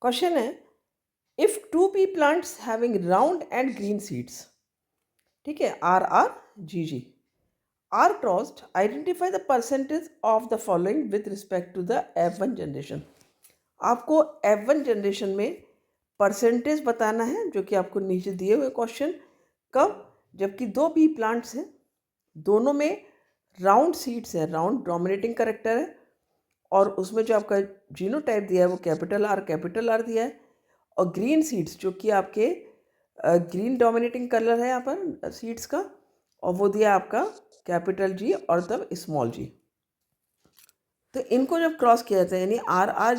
Question है, if two pea plants having round and green seeds, ठीक है, R R G G, are crossed, identify the percentage of the following with respect to the F1 generation. आपको F1 generation में percentage बताना है, जो कि आपको नीचे दिए हुए क्वेश्चन। कब? जबकि दो पी प्लांट्स हैं, दोनों में राउंड सीड्स है, राउंड डोमिनेटिंग करेक्टर है, और उसमें जो आपका जीनोटाइप दिया है वो कैपिटल आर दिया है, और ग्रीन सीड्स जो कि आपके ग्रीन डोमिनेटिंग कलर है यहाँ पर सीड्स का, और वो दिया आपका कैपिटल जी और तब स्मॉल जी। तो इनको जब क्रॉस किया जाता है, यानी आर आर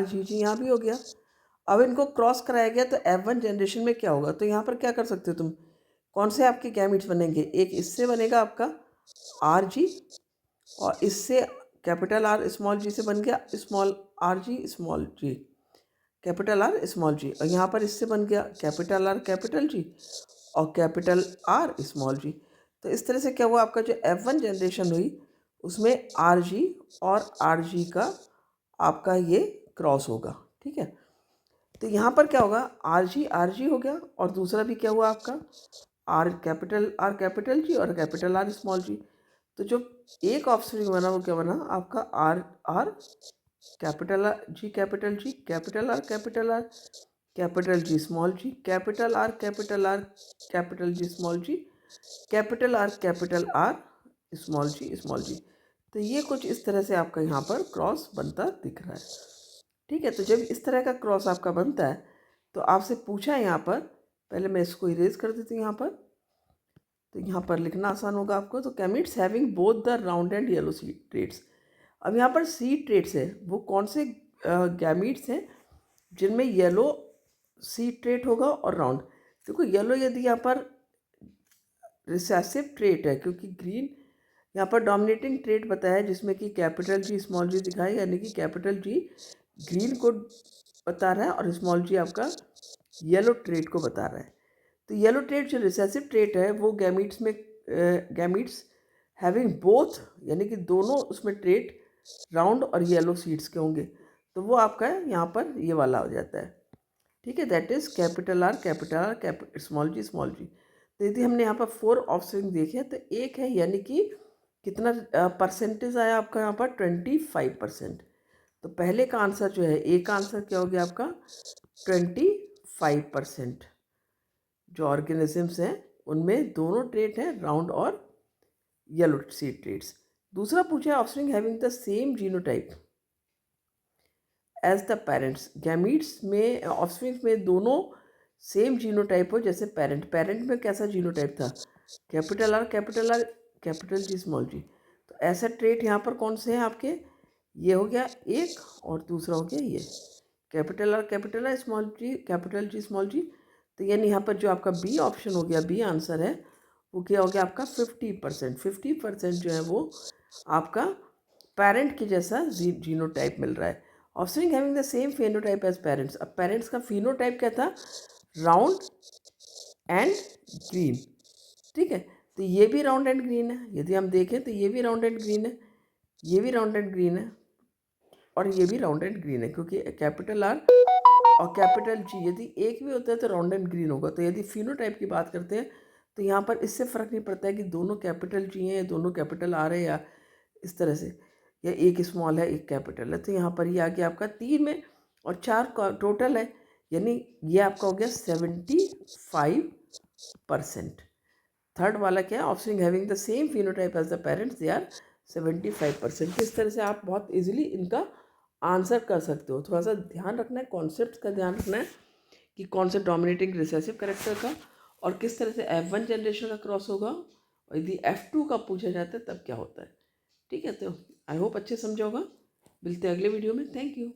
जी जी यहाँ भी हो गया। अब इनको क्रॉस कराया गया तो F1 जनरेशन में क्या होगा? तो यहाँ पर क्या कर सकते हो तुम, कौन से आपके गैमीट्स बनेंगे? एक इससे बनेगा आपका आर जी, और इससे कैपिटल आर स्मॉल जी से बन गया small R G small G, capital R small जी, और यहाँ पर इससे बन गया कैपिटल आर कैपिटल जी और कैपिटल आर स्मॉल जी। तो इस तरह से क्या हुआ, आपका जो F1 जनरेशन हुई उसमें आर जी और आर जी का आपका ये क्रॉस होगा, ठीक है। तो यहाँ पर क्या होगा, आर जी हो गया, और दूसरा भी क्या हुआ आपका आर कैपिटल जी और कैपिटल आर स्मॉल जी। तो जो एक ऑप्शन बना वो क्या बना आपका R R capital G capital G capital R capital G small G capital R capital G small G capital R small G. तो ये कुछ इस तरह से आपका यहाँ पर क्रॉस बनता दिख रहा है, ठीक है। तो जब इस तरह का क्रॉस आपका बनता है तो आपसे पूछा है यहाँ पर, पहले मैं इसको इरेज कर देती हूँ यहाँ पर, तो यहाँ पर लिखना आसान होगा आपको। तो gametes having both the round and yellow seed traits. अब यहाँ पर सीड ट्रेट्स है, वो कौन से गैमीट्स हैं जिनमें येलो सीड ट्रेट होगा और राउंड। देखो येलो यदि यहाँ पर रिसेसिव ट्रेट है, क्योंकि ग्रीन यहाँ पर डोमिनेटिंग ट्रेट बताया है जिसमें कि कैपिटल जी स्मॉल जी दिखाई, यानी कि कैपिटल जी ग्रीन को बता रहा है और स्मॉल जी आपका येलो ट्रेट को बता रहा है। तो येलो ट्रेट जो रिसेसिव ट्रेट है वो गैमीट्स हैविंग बोथ, यानी कि दोनों उसमें ट्रेट राउंड और येलो सीड्स के होंगे, तो वो आपका यहाँ पर ये वाला हो जाता है, ठीक है। That is capital R small G. तो यदि हमने यहाँ पर 4 ऑप्शन देखे तो एक है, यानी कि कितना परसेंटेज आया आपका यहाँ पर 25%। तो पहले का आंसर जो है, ए का आंसर क्या हो गया आपका 25%। जो ऑर्गेनिजम्स हैं उनमें दोनों ट्रेट हैं, राउंड और येलो सीड ट्रेट्स। दूसरा पूछा है, offspring having the same genotype as the parents. Gametes में ऑफस्प्रिंग में दोनों सेम जीनोटाइप हो जैसे पेरेंट में कैसा जीनोटाइप था, capital R capital G small G. तो ऐसा ट्रेट यहाँ पर कौन से हैं आपके, ये हो गया एक, और दूसरा हो गया ये capital R small G capital G small G. तो यानी यहाँ पर जो आपका बी ऑप्शन हो गया, बी आंसर है, वो क्या हो गया आपका 50% जो है वो आपका पेरेंट के जैसा जीनोटाइप मिल रहा है। Offspring having the same phenotype as parents. अब पेरेंट्स का फिनोटाइप क्या था, राउंड एंड ग्रीन, ठीक है। तो ये भी राउंड एंड ग्रीन है, यदि हम देखें तो ये भी राउंड एंड ग्रीन है, ये भी राउंड एंड ग्रीन है, और ये भी राउंड एंड ग्रीन है, क्योंकि कैपिटल आर और कैपिटल जी यदि एक भी होता है तो राउंड एंड ग्रीन होगा। तो यदि फिनोटाइप की बात करते हैं तो यहाँ पर इससे फ़र्क नहीं पड़ता है कि दोनों कैपिटल जी हैं या दोनों कैपिटल आर है, या इस तरह से, या एक स्मॉल है एक कैपिटल है। तो यहाँ पर ये आ गया आपका 3 में, और 4 का टोटल है, यानी ये आपका हो गया 75%। थर्ड वाला क्या है, offspring having the same phenotype as the parents, they are 75%। इस तरह से आप बहुत इजीली इनका आंसर कर सकते हो। थोड़ा सा ध्यान रखना है, कॉन्सेप्ट का ध्यान रखना है कि कौन से डोमिनेटिंग रिसेसिव करेक्टर का और किस तरह से F1 जनरेशन का क्रॉस होगा, और यदि F2 का पूछा जाता है तब क्या होता है, ठीक है। तो आई होप अच्छे समझा होगा। मिलते हैं अगले वीडियो में, थैंक यू।